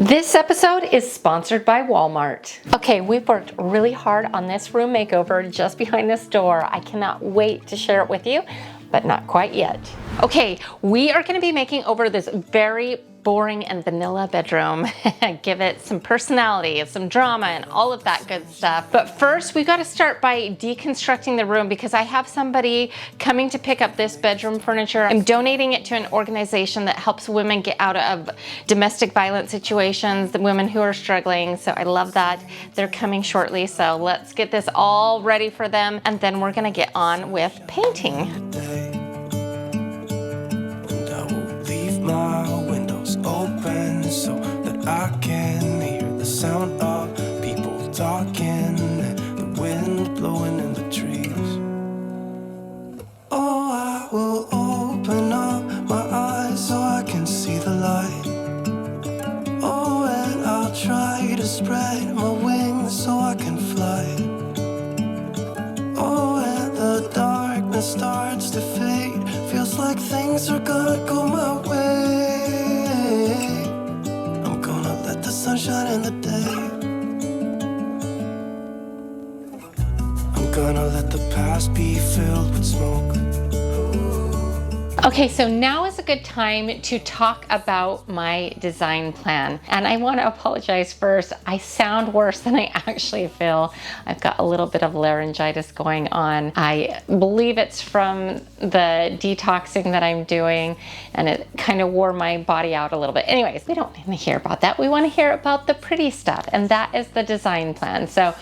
This episode is sponsored by Walmart. Okay, we've worked really hard on this room makeover just behind this door. I cannot wait to share it with you, but not quite yet. Okay, we are gonna be making over this very boring and vanilla bedroom. Give it some personality, some drama, and all of that good stuff. But first, we gotta start by deconstructing the room because I have somebody coming to pick up this bedroom furniture. I'm donating it to an organization that helps women get out of domestic violence situations, the women who are struggling. So I love that. They're coming shortly. So let's get this all ready for them. And then we're gonna get on with painting. Open so that I can hear the sound of people talking and the wind blowing in the trees. Oh, I will open up my eyes so I can see the light. Oh, and I'll try to spread my wings so I can fly. Oh, and the darkness starts to fade. Feels like things are gonna go my way. Sunshine in the day. I'm gonna let the past be filled with smoke. Okay, so now is a good time to talk about my design plan. And I want to apologize first. I sound worse than I actually feel. I've got a little bit of laryngitis going on. I believe it's from the detoxing that I'm doing, and it kind of wore my body out a little bit. Anyways, we don't want to hear about that. We want to hear about the pretty stuff, and that is the design plan. So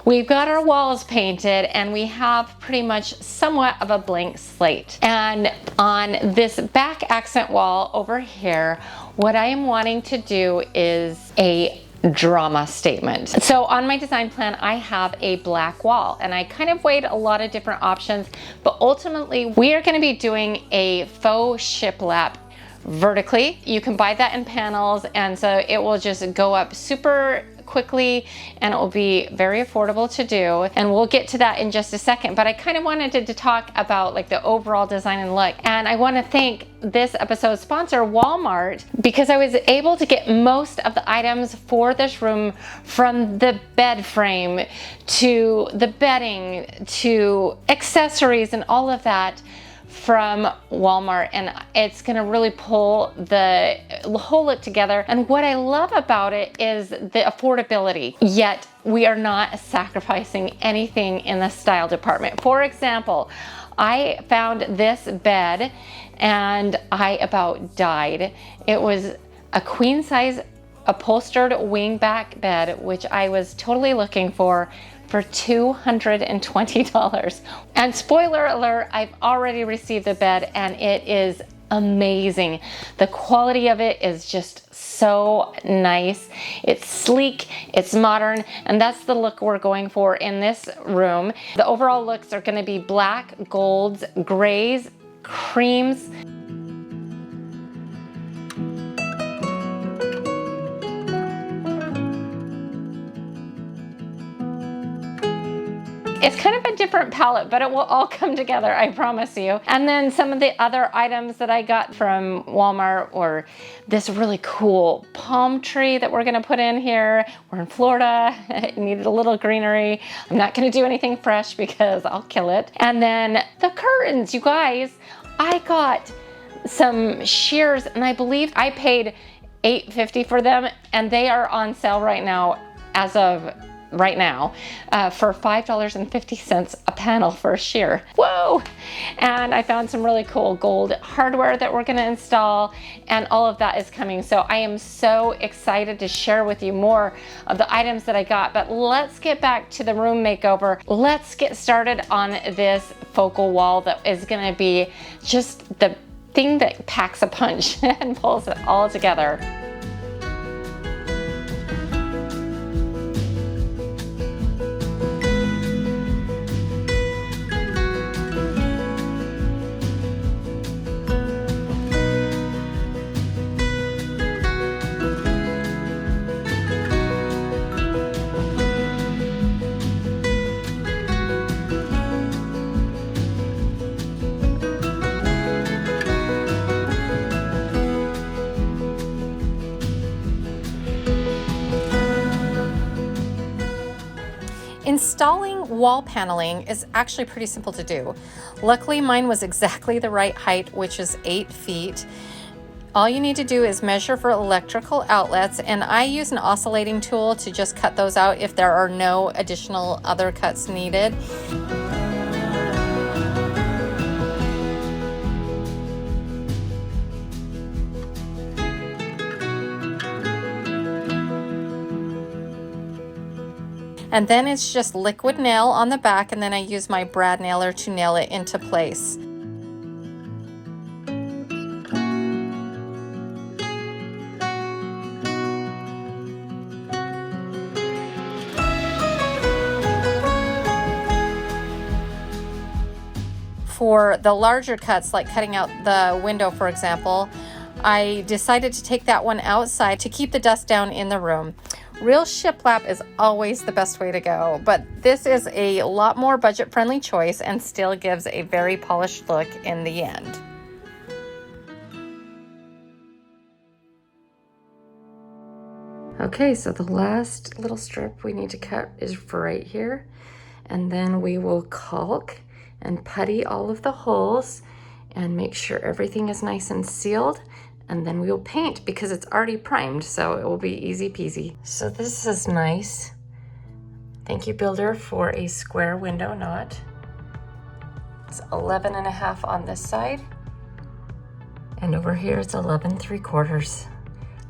we've got our walls painted, and we have pretty much somewhat of a blank slate. And on this back accent wall over here, what I am wanting to do is a drama statement. So on my design plan, I have a black wall, and I kind of weighed a lot of different options, but ultimately we are going to be doing a faux shiplap vertically. You can buy that in panels, and so it will just go up super quickly and it will be very affordable to do, and we'll get to that in just a second. But I kind of wanted to talk about like the overall design and look, and I want to thank this episode's sponsor, Walmart, because I was able to get most of the items for this room, from the bed frame to the bedding to accessories and all of that, from Walmart, and it's gonna really pull the whole look together. And what I love about it is the affordability, yet we are not sacrificing anything in the style department. For example, I found this bed and I about died. It was a queen size upholstered wingback bed, which I was totally looking for $220. And spoiler alert, I've already received the bed and it is amazing. The quality of it is just so nice. It's sleek, it's modern, and that's the look we're going for in this room. The overall looks are gonna be black, golds, grays, creams. It's kind of a different palette, but it will all come together, I promise you. And then some of the other items that I got from Walmart were this really cool palm tree that we're gonna put in here. We're in Florida, it needed a little greenery. I'm not gonna do anything fresh because I'll kill it. And then the curtains, you guys. I got some shears, and I believe I paid $8.50 for them, and they are on sale right now, as of right now, for $5.50 a panel for a shear. Whoa! And I found some really cool gold hardware that we're gonna install, and all of that is coming. So I am so excited to share with you more of the items that I got. But let's get back to the room makeover. Let's get started on this focal wall that is gonna be just the thing that packs a punch and pulls it all together. Installing wall paneling is actually pretty simple to do. Luckily, mine was exactly the right height, which is 8 feet. All you need to do is measure for electrical outlets, and I use an oscillating tool to just cut those out if there are no additional other cuts needed. And then it's just liquid nail on the back, and then I use my brad nailer to nail it into place. For the larger cuts, like cutting out the window, for example, I decided to take that one outside to keep the dust down in the room. Real shiplap is always the best way to go, but this is a lot more budget-friendly choice and still gives a very polished look in the end. Okay, so the last little strip we need to cut is for right here, and then we will caulk and putty all of the holes and make sure everything is nice and sealed. And then we will paint because it's already primed, so it will be easy peasy. So this is nice. Thank you, builder, for a square window knot. It's 11.5 on this side. And over here it's 11.75.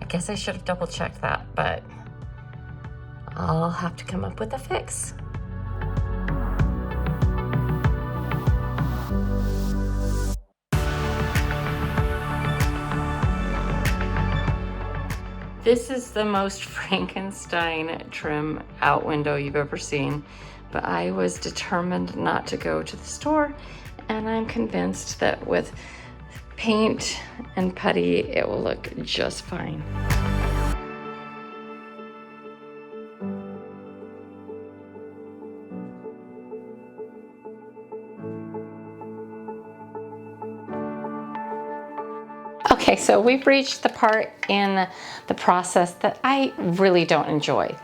I guess I should have double checked that, but I'll have to come up with a fix. This is the most Frankenstein trim out window you've ever seen, but I was determined not to go to the store, and I'm convinced that with paint and putty, it will look just fine. Okay, so we've reached the part in the process that I really don't enjoy,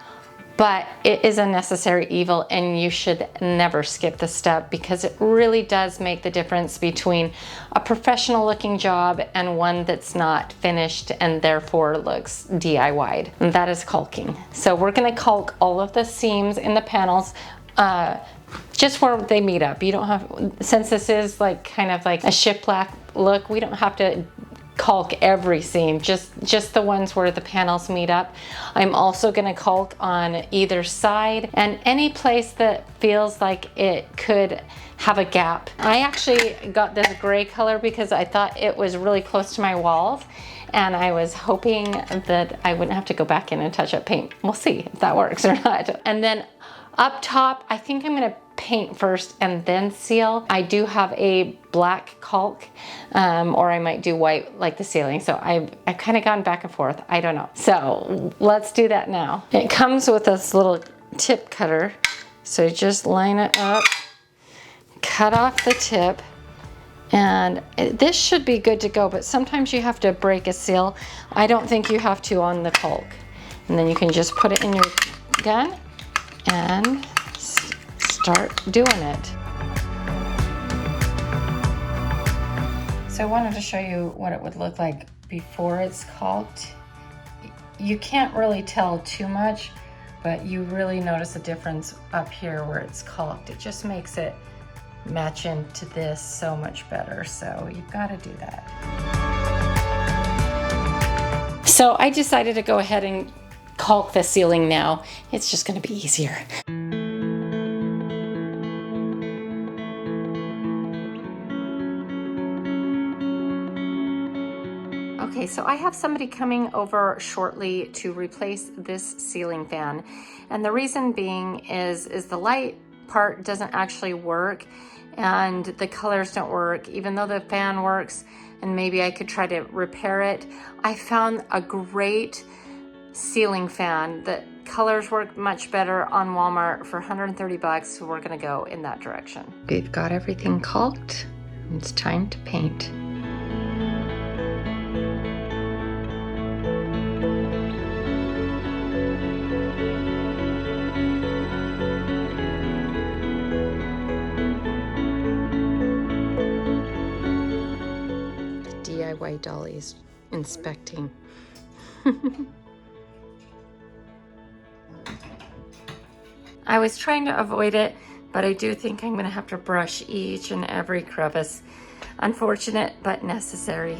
but it is a necessary evil, and you should never skip the step because it really does make the difference between a professional looking job and one that's not finished and therefore looks DIY'd, and that is caulking. So we're gonna caulk all of the seams in the panels, just where they meet up. You don't have, since this is like kind of like a shiplap look, we don't have to caulk every seam, just the ones where the panels meet up. I'm also going to caulk on either side and any place that feels like it could have a gap. I actually got this gray color because I thought it was really close to my walls, and I was hoping that I wouldn't have to go back in and touch up paint. We'll see if that works or not. And then up top, I think I'm gonna paint first and then seal. I do have a black caulk, or I might do white like the ceiling. So I've kind of gone back and forth. I don't know. So let's do that now. It comes with this little tip cutter. So just line it up, cut off the tip, and this should be good to go, but sometimes you have to break a seal. I don't think you have to on the caulk. And then you can just put it in your gun and start doing it. So I wanted to show you what it would look like before it's caulked. You can't really tell too much, but you really notice a difference up here where it's caulked. It just makes it match into this so much better. So you've got to do that. So I decided to go ahead and caulk the ceiling now. It's just going to be easier. Okay, so I have somebody coming over shortly to replace this ceiling fan, and the reason being is the light part doesn't actually work and the colors don't work, even though the fan works, and maybe I could try to repair it. I found a great ceiling fan that colors work much better on Walmart for 130 bucks, so we're gonna go in that direction. We've got everything caulked. It's time to paint. why Dolly's inspecting. I was trying to avoid it, but I do think I'm gonna have to brush each and every crevice. Unfortunate, but necessary.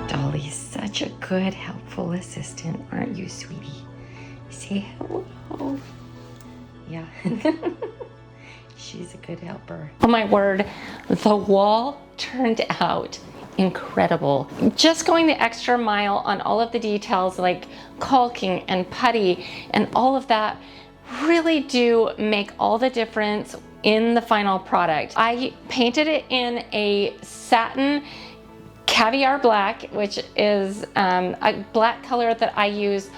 Dolly's such a good, helpful assistant, aren't you, sweetie? Say hello. Yeah. She's a good helper. Oh my word, the wall turned out incredible. Just going the extra mile on all of the details like caulking and putty and all of that really do make all the difference in the final product. I painted it in a satin caviar black, which is a black color that I use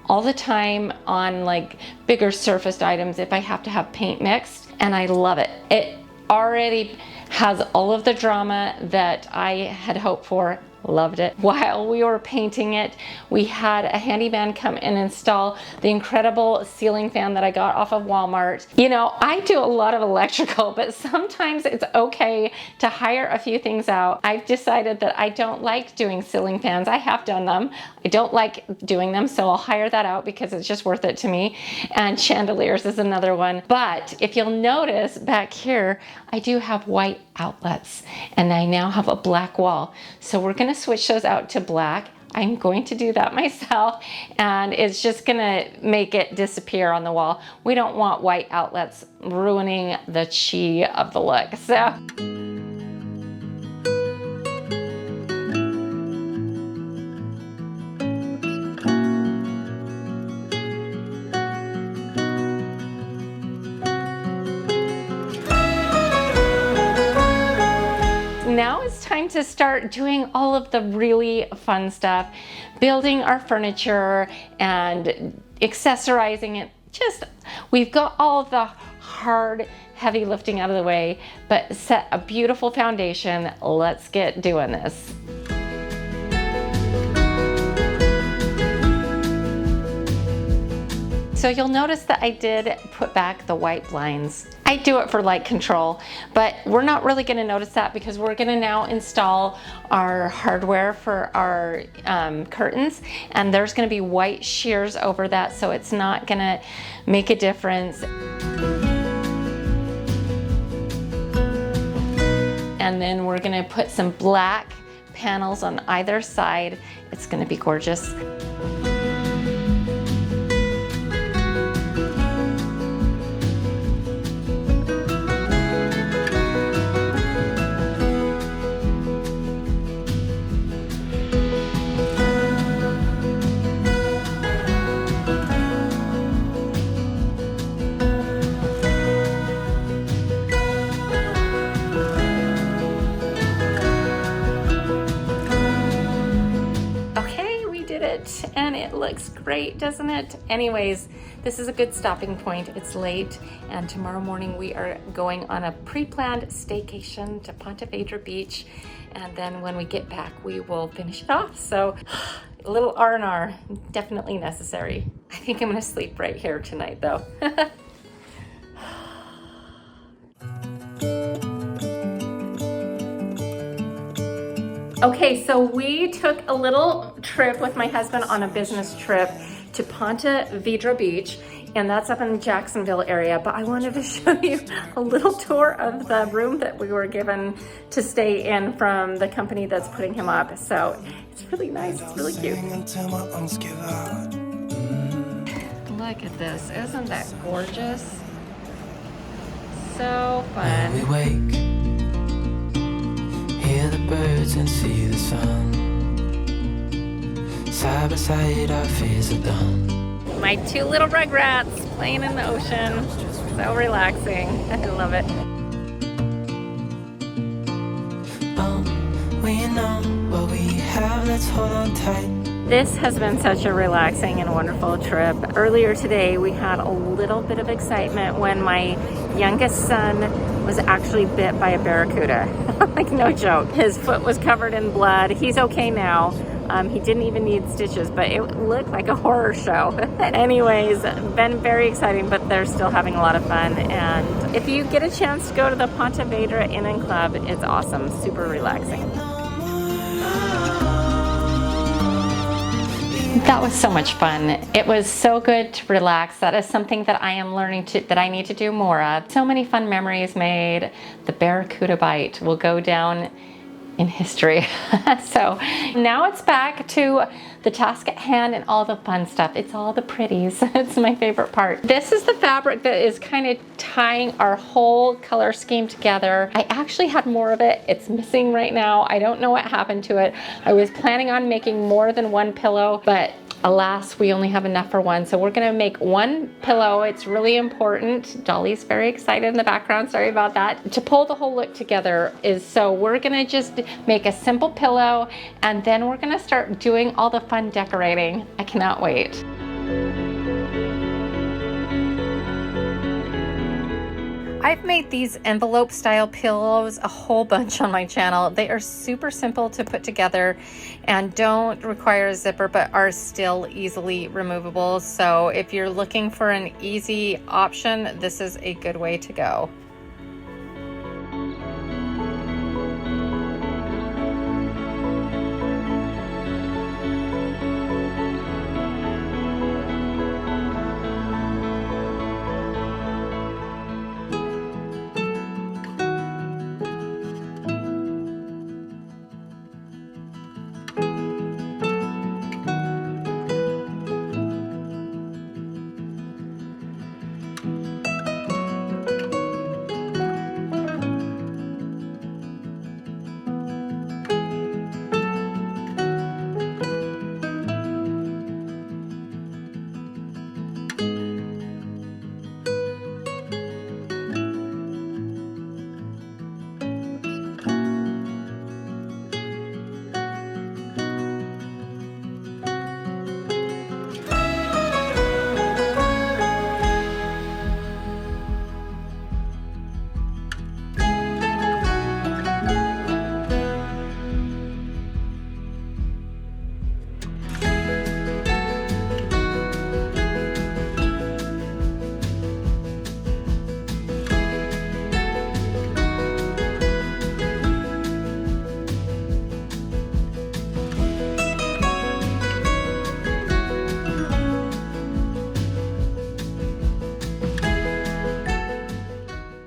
all the time on like bigger surfaced items if I have to have paint mixed, and I love it. It already has all of the drama that I had hoped for. Loved it. While we were painting it, we had a handyman come and install the incredible ceiling fan that I got off of Walmart. You know, I do a lot of electrical, but sometimes it's okay to hire a few things out. I've decided that I don't like doing ceiling fans. I have done them. I don't like doing them, so I'll hire that out because it's just worth it to me. And chandeliers is another one. But if you'll notice back here, I do have white outlets and I now have a black wall. So we're gonna switch those out to black. I'm going to do that myself, and it's just gonna make it disappear on the wall. We don't want white outlets ruining the chi of the look. So. Now it's time to start doing all of the really fun stuff, building our furniture and accessorizing it. We've got all of the hard, heavy lifting out of the way, but set a beautiful foundation. Let's get doing this. So you'll notice that I did put back the white blinds. I do it for light control, but we're not really gonna notice that because we're gonna now install our hardware for our curtains, and there's gonna be white sheers over that, so it's not gonna make a difference. And then we're gonna put some black panels on either side. It's gonna be gorgeous. And it looks great, doesn't it? Anyways, this is a good stopping point. It's late, and tomorrow morning we are going on a pre-planned staycation to Ponte Vedra Beach, and then when we get back we will finish it off. So a little R&R, definitely necessary. I think I'm gonna sleep right here tonight though. Okay, so we took a little trip with my husband on a business trip to Ponte Vedra Beach, and that's up in the Jacksonville area, but I wanted to show you a little tour of the room that we were given to stay in from the company that's putting him up. So it's really nice, it's really cute. Look at this, isn't that gorgeous? So fun. When we wake, hear the birds and see the sun. Side by side our fears are done. My two little rugrats playing in the ocean. So relaxing. I love it. We know what we have, let's hold on tight. This has been such a relaxing and wonderful trip. Earlier today, we had a little bit of excitement when my youngest son was actually bit by a barracuda. Like, no joke. His foot was covered in blood. He's okay now. He didn't even need stitches, but it looked like a horror show. Anyways, been very exciting, but they're still having a lot of fun. And if you get a chance to go to the Ponte Vedra Inn and Club, it's awesome, super relaxing. That was so much fun. It was so good to relax. That is something that I am learning that I need to do more of. So many fun memories made. The barracuda bite will go down in history. So now it's back to the task at hand and all the fun stuff. It's all the pretties. It's my favorite part. This is the fabric that is kind of tying our whole color scheme together. I actually had more of it. It's missing right now. I don't know what happened to it. I was planning on making more than one pillow, but alas, we only have enough for one. So we're gonna make one pillow. It's really important. Dolly's very excited in the background, sorry about that. To pull the whole look together so we're gonna just make a simple pillow, and then we're gonna start doing all the fun decorating. I cannot wait. I've made these envelope style pillows a whole bunch on my channel. They are super simple to put together and don't require a zipper, but are still easily removable. So if you're looking for an easy option, this is a good way to go.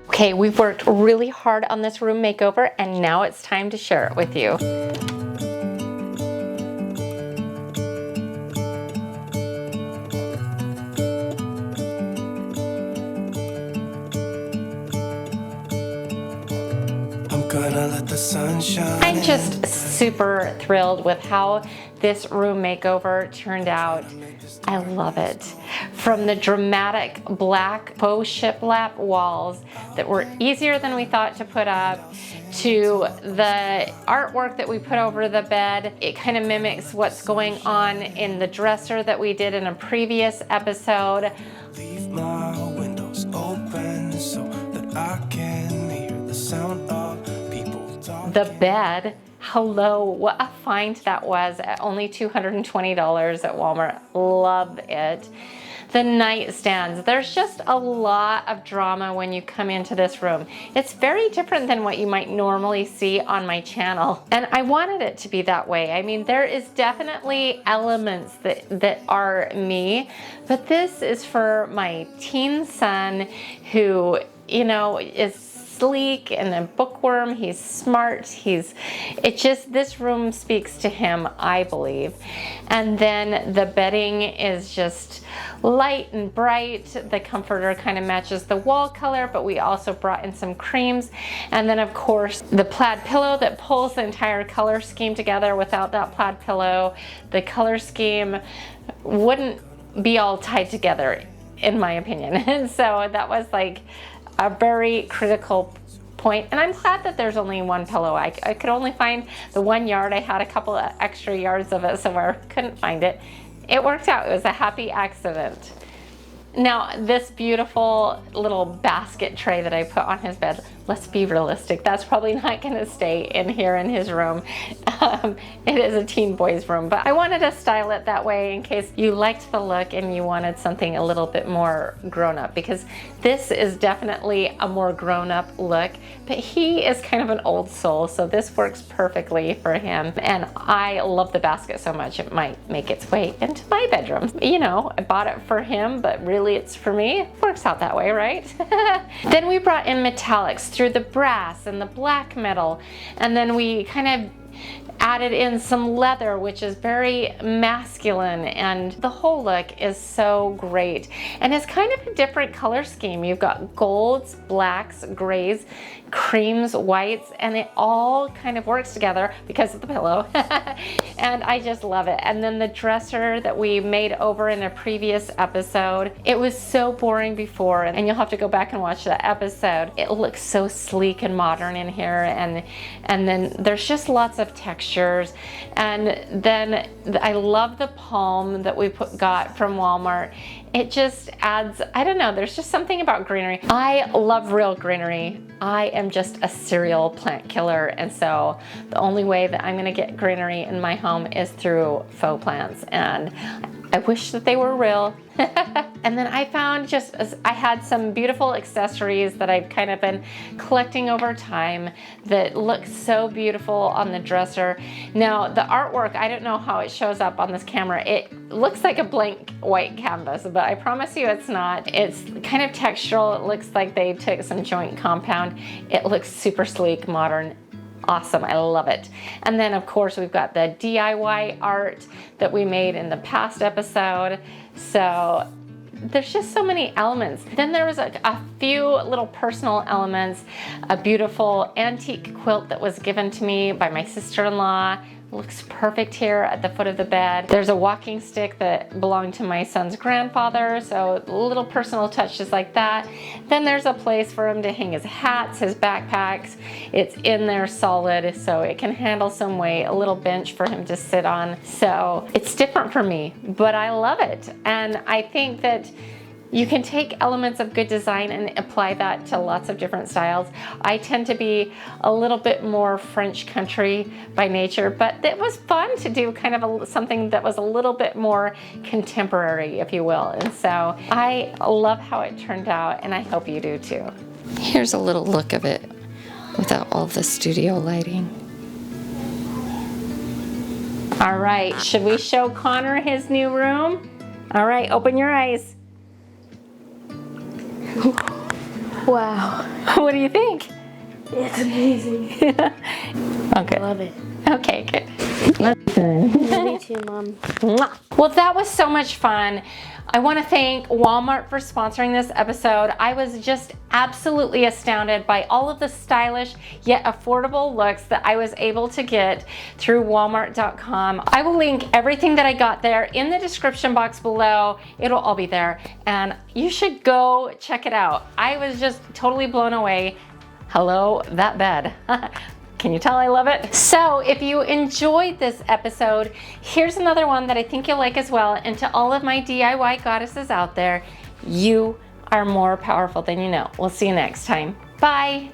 Okay, we've worked really hard on this room makeover, and now it's time to share it with you. I'm gonna let the sun shine. I'm just super thrilled with how this room makeover turned out. I love it. From the dramatic black faux shiplap walls that were easier than we thought to put up, to the artwork that we put over the bed. It kind of mimics what's going on in the dresser that we did in a previous episode. Leave my windows open so that I can hear the sound of people talking. The bed, hello, what a find that was at only $220 at Walmart. Love it. The nightstands, there's just a lot of drama when you come into this room. It's very different than what you might normally see on my channel, and I wanted it to be that way. I mean, there is definitely elements that are me, but this is for my teen son who, you know, is sleek and a bookworm. He's smart. This room speaks to him, I believe. And then the bedding is just light and bright. The comforter kind of matches the wall color, but we also brought in some creams. And then of course, the plaid pillow that pulls the entire color scheme together. Without that plaid pillow, the color scheme wouldn't be all tied together, in my opinion. And so that was like a very critical point. And I'm glad that there's only one pillow. I could only find the 1 yard. I had a couple of extra yards of it somewhere, couldn't find it. It worked out, it was a happy accident. Now, this beautiful little basket tray that I put on his bed, let's be realistic, that's probably not gonna stay in here in his room. It is a teen boy's room, but I wanted to style it that way in case you liked the look and you wanted something a little bit more grown up, because this is definitely a more grown up look, but he is kind of an old soul, so this works perfectly for him. And I love the basket so much, it might make its way into my bedroom. You know, I bought it for him, but really it's for me. It works out that way, right? Then we brought in metallics through the brass and the black metal, and then we kind of added in some leather, which is very masculine, and the whole look is so great. And it's kind of a different color scheme. You've got golds, blacks, grays, creams, whites, and it all kind of works together because of the pillow. And I just love it. And then the dresser that we made over in a previous episode, it was so boring before, and you'll have to go back and watch that episode. It looks so sleek and modern in here, and then there's just lots of textures. And then I love the palm that we got from Walmart. It just adds, I don't know, there's just something about greenery. I love real greenery. I am just a serial plant killer, and so the only way that I'm gonna get greenery in my home is through faux plants, and I wish that they were real. And then I found I had some beautiful accessories that I've kind of been collecting over time that look so beautiful on the dresser. Now the artwork, I don't know how it shows up on this camera. It looks like a blank white canvas, but I promise you it's not. It's kind of textural. It looks like they took some joint compound. It looks super sleek, modern. Awesome, I love it. And then of course we've got the DIY art that we made in the past episode. So there's just so many elements. Then there was a few little personal elements, a beautiful antique quilt that was given to me by my sister-in-law. Looks perfect here at the foot of the bed. There's a walking stick that belonged to my son's grandfather, so little personal touches like that. Then there's a place for him to hang his hats, his backpacks. It's in there solid, so it can handle some weight, a little bench for him to sit on. So it's different for me, but I love it. And I think that you can take elements of good design and apply that to lots of different styles. I tend to be a little bit more French country by nature, but it was fun to do kind of something that was a little bit more contemporary, if you will. And so I love how it turned out, and I hope you do too. Here's a little look of it without all the studio lighting. All right, should we show Connor his new room? All right, open your eyes. Wow. What do you think? It's amazing. Okay. I love it. Okay, good. Me too, Mom. Well, that was so much fun. I want to thank Walmart for sponsoring this episode. I was just absolutely astounded by all of the stylish yet affordable looks that I was able to get through walmart.com. I will link everything that I got there in the description box below. It'll all be there, and you should go check it out. I was just totally blown away. Hello, that bed. Can you tell I love it? So if you enjoyed this episode, here's another one that I think you'll like as well. And to all of my DIY goddesses out there, you are more powerful than you know. We'll see you next time. Bye.